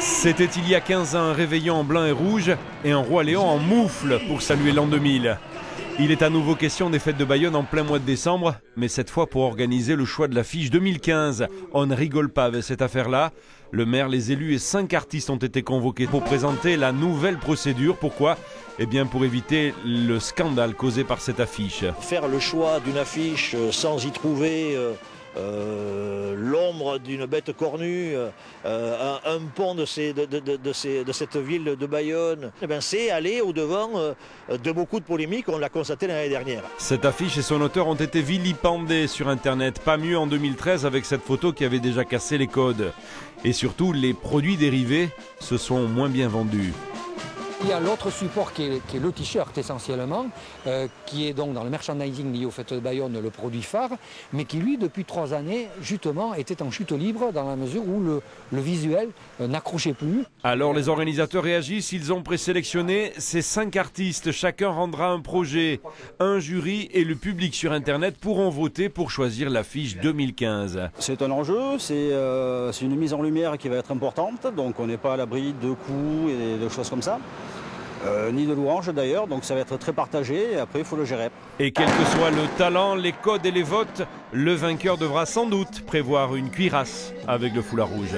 C'était il y a 15 ans un réveillon en blanc et rouge et un roi Léon en moufle pour saluer l'an 2000. Il est à nouveau question des fêtes de Bayonne en plein mois de décembre, mais cette fois pour organiser le choix de l'affiche 2015. On ne rigole pas avec cette affaire-là. Le maire, les élus et 5 artistes ont été convoqués pour présenter la nouvelle procédure. Pourquoi ? Eh bien pour éviter le scandale causé par cette affiche. Faire le choix d'une affiche sans y trouver l'ombre d'une bête cornue, un pont de cette ville de Bayonne, c'est aller au-devant de beaucoup de polémiques, on l'a constaté l'année dernière. Cette affiche et son auteur ont été vilipendés sur Internet. Pas mieux en 2013 avec cette photo qui avait déjà cassé les codes. Et surtout, les produits dérivés se sont moins bien vendus. Il y a l'autre support qui est le t-shirt essentiellement, qui est donc dans le merchandising lié aux fêtes de Bayonne le produit phare, mais qui lui depuis 3 années justement était en chute libre dans la mesure où le visuel n'accrochait plus. Alors les organisateurs réagissent, ils ont présélectionné ces 5 artistes, chacun rendra un projet, un jury et le public sur Internet pourront voter pour choisir l'affiche 2015. C'est un enjeu, c'est une mise en lumière qui va être importante, donc on n'est pas à l'abri de coups et de choses comme ça. Ni de louanges d'ailleurs, donc ça va être très partagé et après il faut le gérer. Et quel que soit le talent, les codes et les votes, le vainqueur devra sans doute prévoir une cuirasse avec le foulard rouge.